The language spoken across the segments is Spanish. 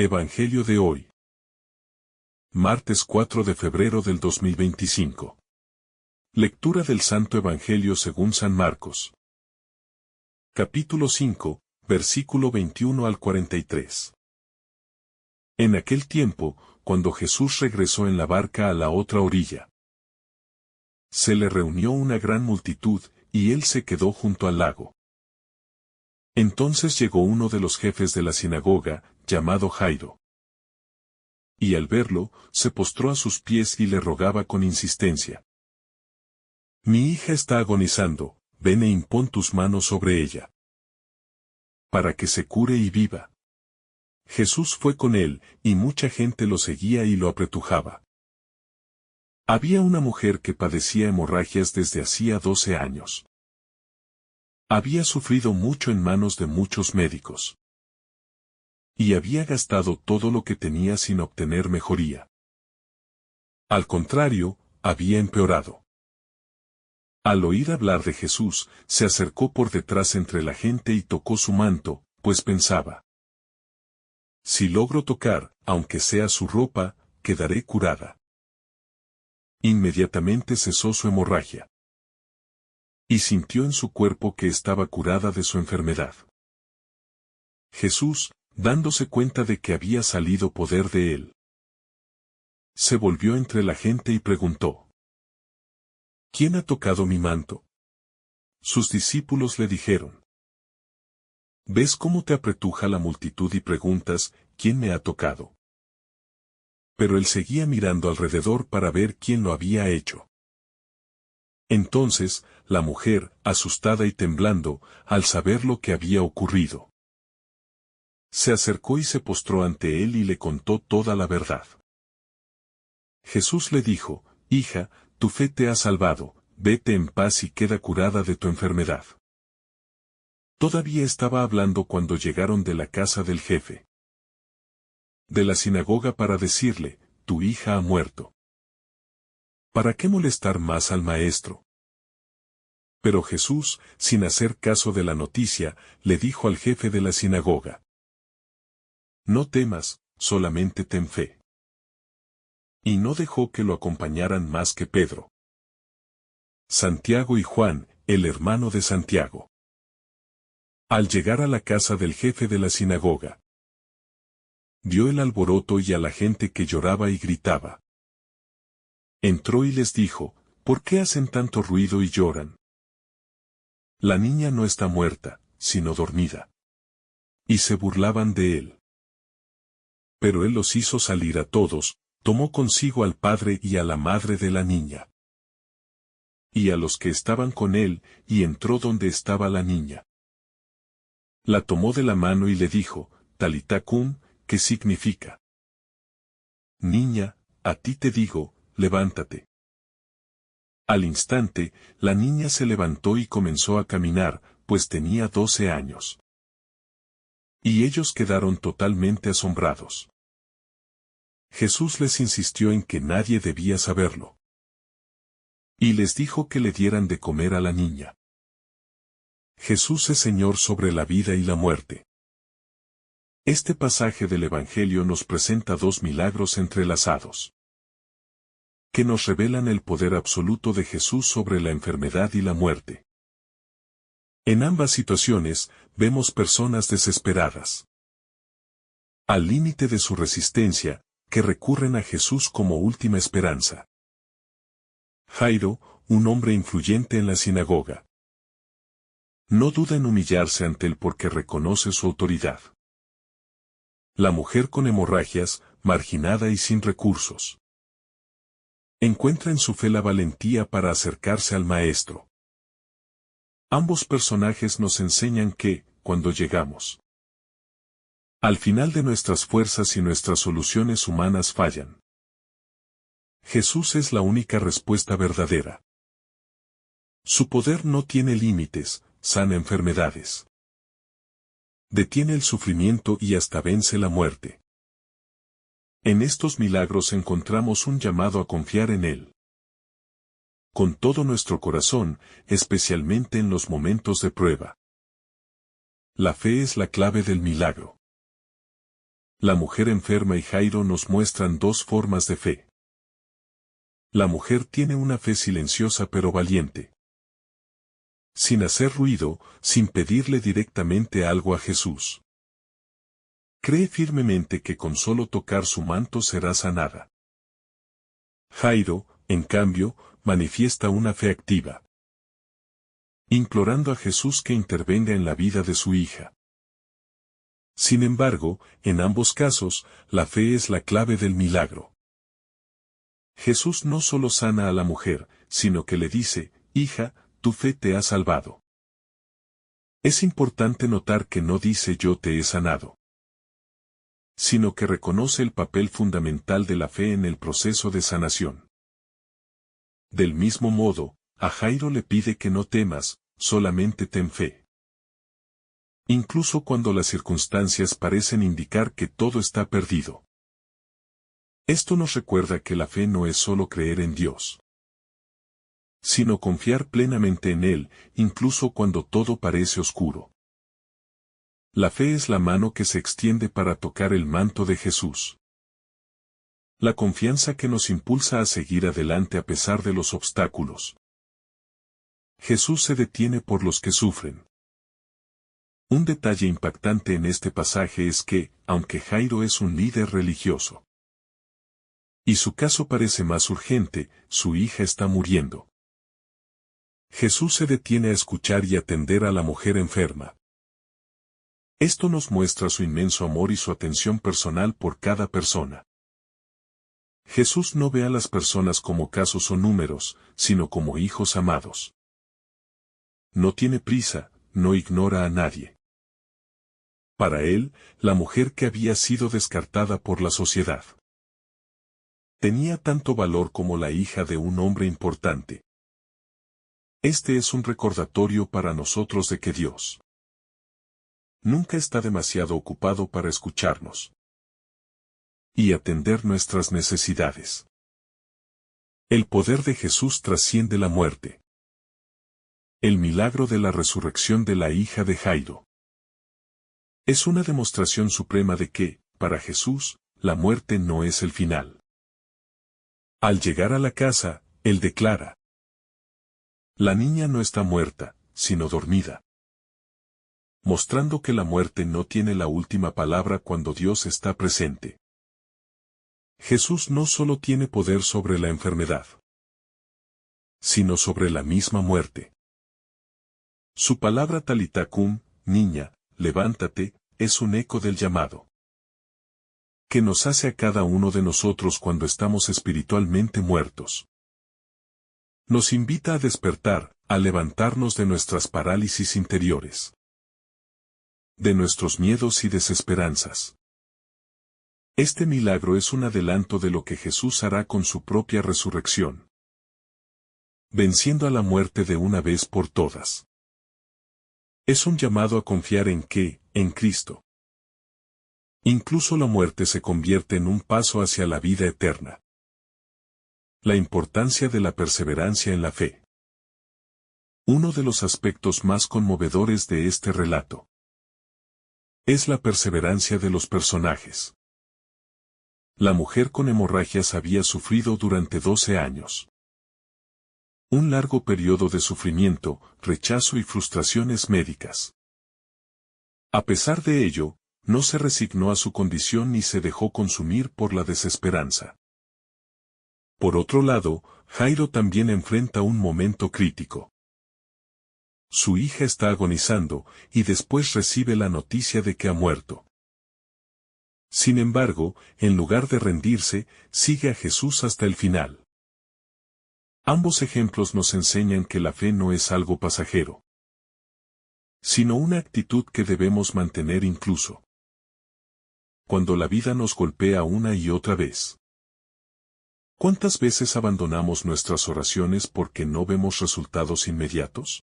Evangelio de hoy. Martes 4 de febrero del 2025. Lectura del Santo Evangelio según San Marcos. Capítulo 5, versículo 21 al 43. En aquel tiempo, cuando Jesús regresó en la barca a la otra orilla, se le reunió una gran multitud, y él se quedó junto al lago. Entonces llegó uno de los jefes de la sinagoga, llamado Jairo. Y al verlo, se postró a sus pies y le rogaba con insistencia: Mi hija está agonizando, ven e impón tus manos sobre ella, para que se cure y viva. Jesús fue con él, y mucha gente lo seguía y lo apretujaba. Había una mujer que padecía hemorragias desde hacía 12 años. Había sufrido mucho en manos de muchos médicos, y había gastado todo lo que tenía sin obtener mejoría. Al contrario, había empeorado. Al oír hablar de Jesús, se acercó por detrás entre la gente y tocó su manto, pues pensaba: si logro tocar, aunque sea su ropa, quedaré curada. Inmediatamente cesó su hemorragia, y sintió en su cuerpo que estaba curada de su enfermedad. Jesús, dándose cuenta de que había salido poder de él, se volvió entre la gente y preguntó: ¿Quién ha tocado mi manto? Sus discípulos le dijeron: ¿Ves cómo te apretuja la multitud y preguntas, ¿quién me ha tocado? Pero él seguía mirando alrededor para ver quién lo había hecho. Entonces, la mujer, asustada y temblando, al saber lo que había ocurrido, se acercó y se postró ante él y le contó toda la verdad. Jesús le dijo: Hija, tu fe te ha salvado, vete en paz y queda curada de tu enfermedad. Todavía estaba hablando cuando llegaron de la casa del jefe de la sinagoga para decirle: tu hija ha muerto. ¿Para qué molestar más al maestro? Pero Jesús, sin hacer caso de la noticia, le dijo al jefe de la sinagoga: No temas, solamente ten fe. Y no dejó que lo acompañaran más que Pedro, Santiago y Juan, el hermano de Santiago. Al llegar a la casa del jefe de la sinagoga, vio el alboroto y a la gente que lloraba y gritaba. Entró y les dijo: ¿Por qué hacen tanto ruido y lloran? La niña no está muerta, sino dormida. Y se burlaban de él. Pero él los hizo salir a todos, tomó consigo al padre y a la madre de la niña, y a los que estaban con él, y entró donde estaba la niña. La tomó de la mano y le dijo: Talita cum, ¿qué significa? Niña, a ti te digo, levántate. Al instante, la niña se levantó y comenzó a caminar, pues tenía 12 años. Y ellos quedaron totalmente asombrados. Jesús les insistió en que nadie debía saberlo. Y les dijo que le dieran de comer a la niña. Jesús es Señor sobre la vida y la muerte. Este pasaje del Evangelio nos presenta dos milagros entrelazados, que nos revelan el poder absoluto de Jesús sobre la enfermedad y la muerte. En ambas situaciones, vemos personas desesperadas, al límite de su resistencia, que recurren a Jesús como última esperanza. Jairo, un hombre influyente en la sinagoga, no duda en humillarse ante él porque reconoce su autoridad. La mujer con hemorragias, marginada y sin recursos, encuentra en su fe la valentía para acercarse al Maestro. Ambos personajes nos enseñan que, cuando llegamos al final de nuestras fuerzas y nuestras soluciones humanas fallan, Jesús es la única respuesta verdadera. Su poder no tiene límites, sana enfermedades, detiene el sufrimiento y hasta vence la muerte. En estos milagros encontramos un llamado a confiar en Él con todo nuestro corazón, especialmente en los momentos de prueba. La fe es la clave del milagro. La mujer enferma y Jairo nos muestran dos formas de fe. La mujer tiene una fe silenciosa pero valiente. Sin hacer ruido, sin pedirle directamente algo a Jesús. Cree firmemente que con solo tocar su manto será sanada. Jairo, en cambio, manifiesta una fe activa, implorando a Jesús que intervenga en la vida de su hija. Sin embargo, en ambos casos, la fe es la clave del milagro. Jesús no solo sana a la mujer, sino que le dice, hija, tu fe te ha salvado. Es importante notar que no dice yo te he sanado, sino que reconoce el papel fundamental de la fe en el proceso de sanación. Del mismo modo, a Jairo le pide que no temas, solamente ten fe. Incluso cuando las circunstancias parecen indicar que todo está perdido. Esto nos recuerda que la fe no es solo creer en Dios, sino confiar plenamente en Él, incluso cuando todo parece oscuro. La fe es la mano que se extiende para tocar el manto de Jesús. La confianza que nos impulsa a seguir adelante a pesar de los obstáculos. Jesús se detiene por los que sufren. Un detalle impactante en este pasaje es que, aunque Jairo es un líder religioso, y su caso parece más urgente, su hija está muriendo. Jesús se detiene a escuchar y atender a la mujer enferma. Esto nos muestra su inmenso amor y su atención personal por cada persona. Jesús no ve a las personas como casos o números, sino como hijos amados. No tiene prisa, no ignora a nadie. Para él, la mujer que había sido descartada por la sociedad tenía tanto valor como la hija de un hombre importante. Este es un recordatorio para nosotros de que Dios nunca está demasiado ocupado para escucharnos y atender nuestras necesidades. El poder de Jesús trasciende la muerte. El milagro de la resurrección de la hija de Jairo es una demostración suprema de que, para Jesús, la muerte no es el final. Al llegar a la casa, él declara: la niña no está muerta, sino dormida. Mostrando que la muerte no tiene la última palabra cuando Dios está presente. Jesús no solo tiene poder sobre la enfermedad, sino sobre la misma muerte. Su palabra Talitá cum, niña, levántate, es un eco del llamado que nos hace a cada uno de nosotros cuando estamos espiritualmente muertos. Nos invita a despertar, a levantarnos de nuestras parálisis interiores, de nuestros miedos y desesperanzas. Este milagro es un adelanto de lo que Jesús hará con su propia resurrección, venciendo a la muerte de una vez por todas. Es un llamado a confiar en que, en Cristo, incluso la muerte se convierte en un paso hacia la vida eterna. La importancia de la perseverancia en la fe. Uno de los aspectos más conmovedores de este relato es la perseverancia de los personajes. La mujer con hemorragias había sufrido durante 12 años. Un largo periodo de sufrimiento, rechazo y frustraciones médicas. A pesar de ello, no se resignó a su condición ni se dejó consumir por la desesperanza. Por otro lado, Jairo también enfrenta un momento crítico. Su hija está agonizando, y después recibe la noticia de que ha muerto. Sin embargo, en lugar de rendirse, sigue a Jesús hasta el final. Ambos ejemplos nos enseñan que la fe no es algo pasajero, sino una actitud que debemos mantener incluso cuando la vida nos golpea una y otra vez. ¿Cuántas veces abandonamos nuestras oraciones porque no vemos resultados inmediatos?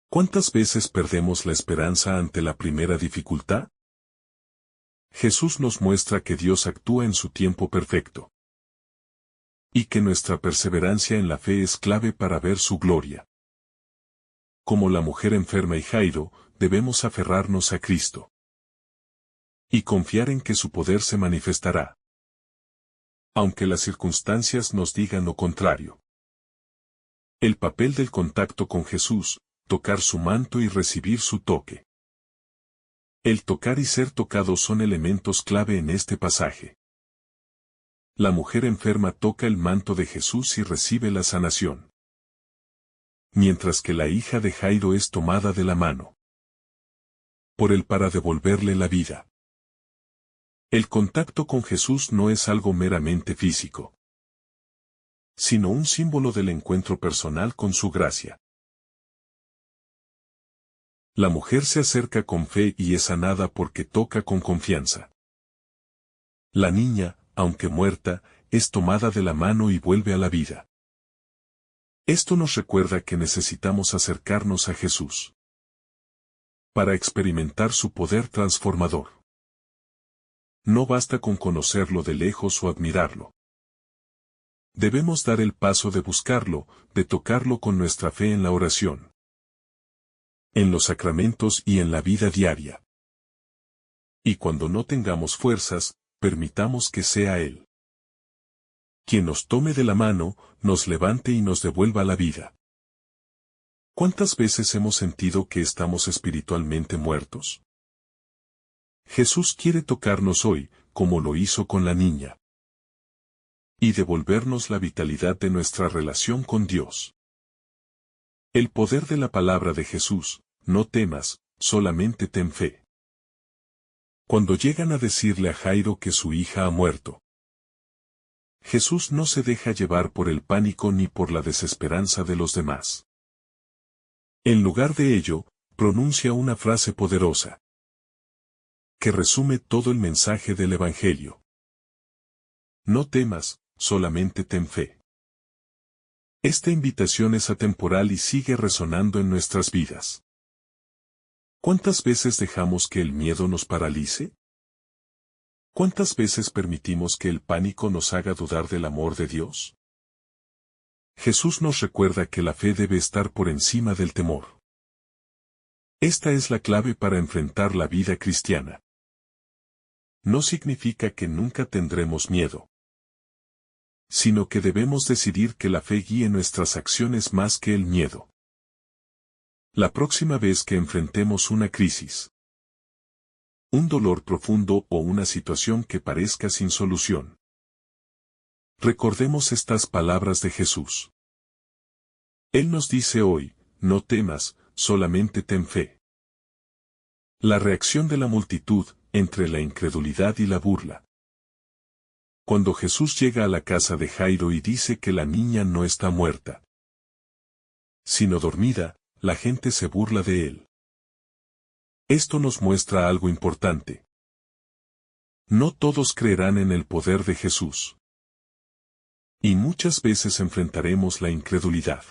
¿Cuántas veces perdemos la esperanza ante la primera dificultad? Jesús nos muestra que Dios actúa en su tiempo perfecto, y que nuestra perseverancia en la fe es clave para ver su gloria. Como la mujer enferma y Jairo, debemos aferrarnos a Cristo. Y confiar en que su poder se manifestará, aunque las circunstancias nos digan lo contrario. El papel del contacto con Jesús, tocar su manto y recibir su toque. El tocar y ser tocado son elementos clave en este pasaje. La mujer enferma toca el manto de Jesús y recibe la sanación, mientras que la hija de Jairo es tomada de la mano por él para devolverle la vida. El contacto con Jesús no es algo meramente físico, sino un símbolo del encuentro personal con su gracia. La mujer se acerca con fe y es sanada porque toca con confianza. La niña, aunque muerta, es tomada de la mano y vuelve a la vida. Esto nos recuerda que necesitamos acercarnos a Jesús para experimentar su poder transformador. No basta con conocerlo de lejos o admirarlo. Debemos dar el paso de buscarlo, de tocarlo con nuestra fe en la oración, en los sacramentos y en la vida diaria. Y cuando no tengamos fuerzas, permitamos que sea Él quien nos tome de la mano, nos levante y nos devuelva la vida. ¿Cuántas veces hemos sentido que estamos espiritualmente muertos? Jesús quiere tocarnos hoy, como lo hizo con la niña, y devolvernos la vitalidad de nuestra relación con Dios. El poder de la palabra de Jesús: no temas, solamente ten fe. Cuando llegan a decirle a Jairo que su hija ha muerto, Jesús no se deja llevar por el pánico ni por la desesperanza de los demás. En lugar de ello, pronuncia una frase poderosa que resume todo el mensaje del Evangelio. No temas, solamente ten fe. Esta invitación es atemporal y sigue resonando en nuestras vidas. ¿Cuántas veces dejamos que el miedo nos paralice? ¿Cuántas veces permitimos que el pánico nos haga dudar del amor de Dios? Jesús nos recuerda que la fe debe estar por encima del temor. Esta es la clave para enfrentar la vida cristiana. No significa que nunca tendremos miedo, sino que debemos decidir que la fe guíe nuestras acciones más que el miedo. La próxima vez que enfrentemos una crisis, un dolor profundo o una situación que parezca sin solución, recordemos estas palabras de Jesús. Él nos dice hoy: no temas, solamente ten fe. La reacción de la multitud, entre la incredulidad y la burla. Cuando Jesús llega a la casa de Jairo y dice que la niña no está muerta, sino dormida, la gente se burla de él. Esto nos muestra algo importante. No todos creerán en el poder de Jesús. Y muchas veces enfrentaremos la incredulidad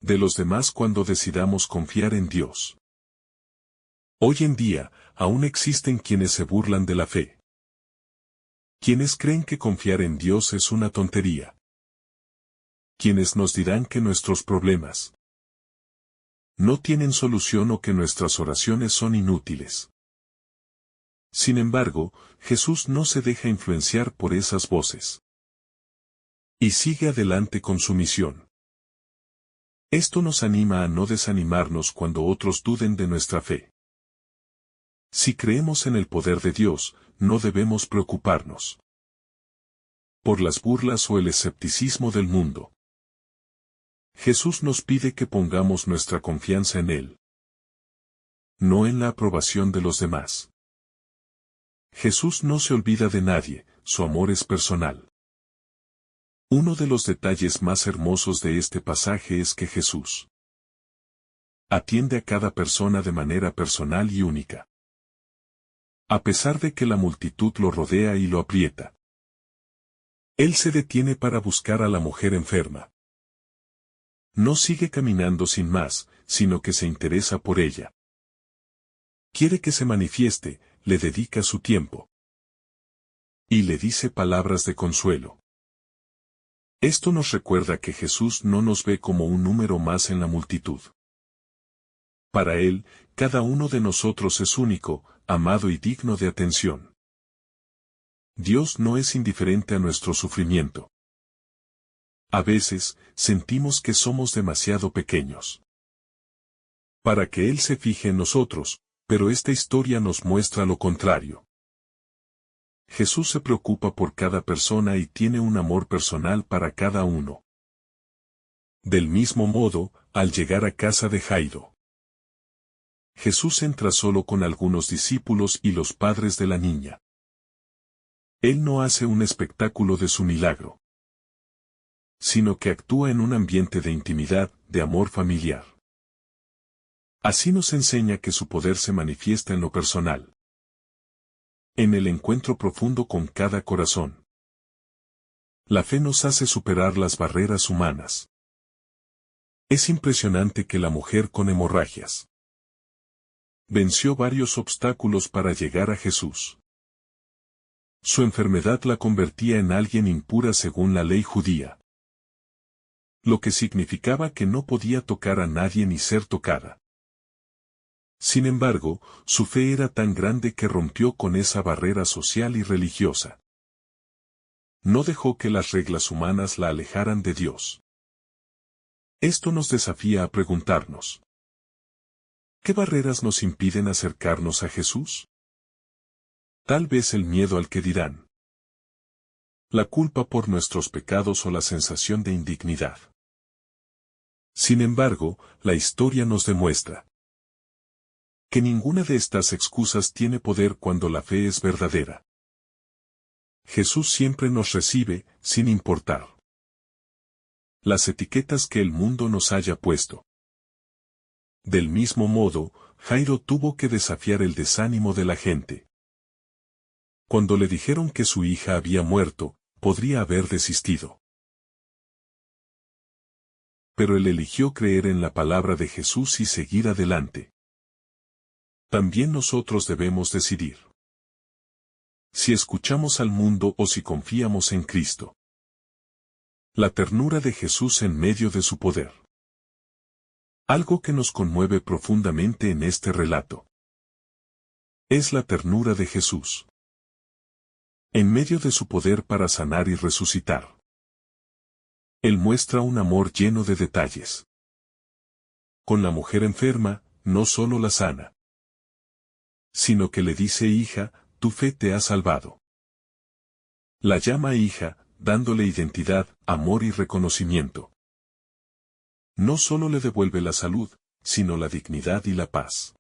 de los demás cuando decidamos confiar en Dios. Hoy en día, aún existen quienes se burlan de la fe. Quienes creen que confiar en Dios es una tontería. Quienes nos dirán que nuestros problemas no tienen solución o que nuestras oraciones son inútiles. Sin embargo, Jesús no se deja influenciar por esas voces y sigue adelante con su misión. Esto nos anima a no desanimarnos cuando otros duden de nuestra fe. Si creemos en el poder de Dios, no debemos preocuparnos por las burlas o el escepticismo del mundo. Jesús nos pide que pongamos nuestra confianza en Él, no en la aprobación de los demás. Jesús no se olvida de nadie, su amor es personal. Uno de los detalles más hermosos de este pasaje es que Jesús atiende a cada persona de manera personal y única. A pesar de que la multitud lo rodea y lo aprieta, Él se detiene para buscar a la mujer enferma. No sigue caminando sin más, sino que se interesa por ella. Quiere que se manifieste, le dedica su tiempo y le dice palabras de consuelo. Esto nos recuerda que Jesús no nos ve como un número más en la multitud. Para Él, cada uno de nosotros es único, amado y digno de atención. Dios no es indiferente a nuestro sufrimiento. A veces, sentimos que somos demasiado pequeños para que Él se fije en nosotros, pero esta historia nos muestra lo contrario. Jesús se preocupa por cada persona y tiene un amor personal para cada uno. Del mismo modo, al llegar a casa de Jairo, Jesús entra solo con algunos discípulos y los padres de la niña. Él no hace un espectáculo de su milagro, sino que actúa en un ambiente de intimidad, de amor familiar. Así nos enseña que su poder se manifiesta en lo personal, en el encuentro profundo con cada corazón. La fe nos hace superar las barreras humanas. Es impresionante que la mujer con hemorragias venció varios obstáculos para llegar a Jesús. Su enfermedad la convertía en alguien impura según la ley judía, lo que significaba que no podía tocar a nadie ni ser tocada. Sin embargo, su fe era tan grande que rompió con esa barrera social y religiosa. No dejó que las reglas humanas la alejaran de Dios. Esto nos desafía a preguntarnos: ¿qué barreras nos impiden acercarnos a Jesús? Tal vez el miedo al que dirán, la culpa por nuestros pecados o la sensación de indignidad. Sin embargo, la historia nos demuestra que ninguna de estas excusas tiene poder cuando la fe es verdadera. Jesús siempre nos recibe, sin importar las etiquetas que el mundo nos haya puesto. Del mismo modo, Jairo tuvo que desafiar el desánimo de la gente. Cuando le dijeron que su hija había muerto, podría haber desistido. Pero él eligió creer en la palabra de Jesús y seguir adelante. También nosotros debemos decidir si escuchamos al mundo o si confiamos en Cristo. La ternura de Jesús en medio de su poder. Algo que nos conmueve profundamente en este relato es la ternura de Jesús en medio de su poder para sanar y resucitar. Él muestra un amor lleno de detalles. Con la mujer enferma, no solo la sana, sino que le dice: hija, tu fe te ha salvado. La llama hija, dándole identidad, amor y reconocimiento. No solo le devuelve la salud, sino la dignidad y la paz.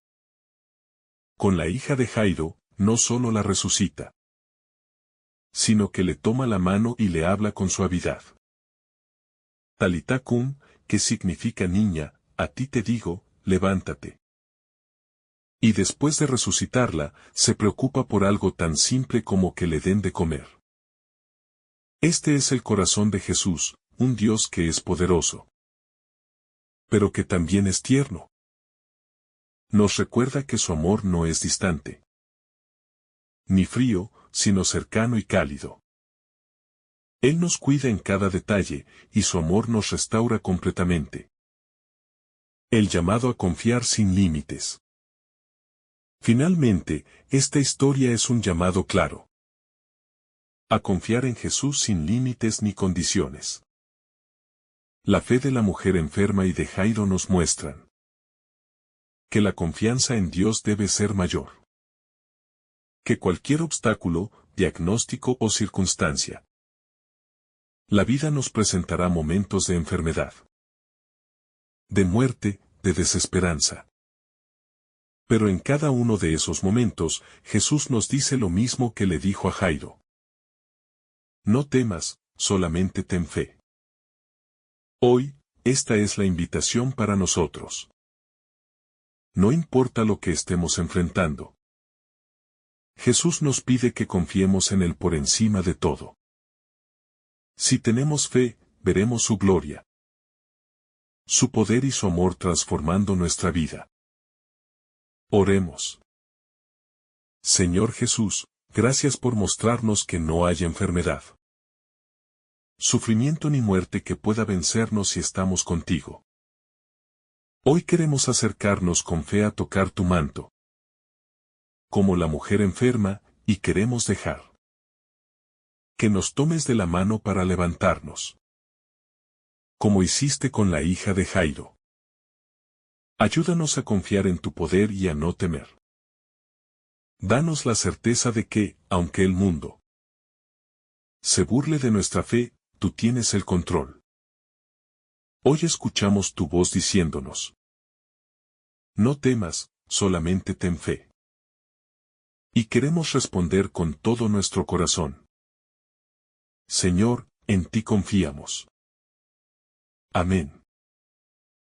Con la hija de Jairo, no solo la resucita, sino que le toma la mano y le habla con suavidad. Talitá cum, que significa niña, a ti te digo, levántate. Y después de resucitarla, se preocupa por algo tan simple como que le den de comer. Este es el corazón de Jesús, un Dios que es poderoso, pero que también es tierno. Nos recuerda que su amor no es distante, ni frío, sino cercano y cálido. Él nos cuida en cada detalle, y su amor nos restaura completamente. El llamado a confiar sin límites. Finalmente, esta historia es un llamado claro a confiar en Jesús sin límites ni condiciones. La fe de la mujer enferma y de Jairo nos muestran que la confianza en Dios debe ser mayor que cualquier obstáculo, diagnóstico o circunstancia. La vida nos presentará momentos de enfermedad, de muerte, de desesperanza. Pero en cada uno de esos momentos, Jesús nos dice lo mismo que le dijo a Jairo: no temas, solamente ten fe. Hoy, esta es la invitación para nosotros. No importa lo que estemos enfrentando, Jesús nos pide que confiemos en Él por encima de todo. Si tenemos fe, veremos su gloria, su poder y su amor transformando nuestra vida. Oremos. Señor Jesús, gracias por mostrarnos que no hay enfermedad, sufrimiento ni muerte que pueda vencernos si estamos contigo. Hoy queremos acercarnos con fe a tocar tu manto, como la mujer enferma, y queremos dejar. Que nos tomes de la mano para levantarnos. Como hiciste con la hija de Jairo. Ayúdanos a confiar en tu poder y a no temer. Danos la certeza de que, aunque el mundo se burle de nuestra fe, tú tienes el control. Hoy escuchamos tu voz diciéndonos: no temas, solamente ten fe. Y queremos responder con todo nuestro corazón: Señor, en ti confiamos. Amén.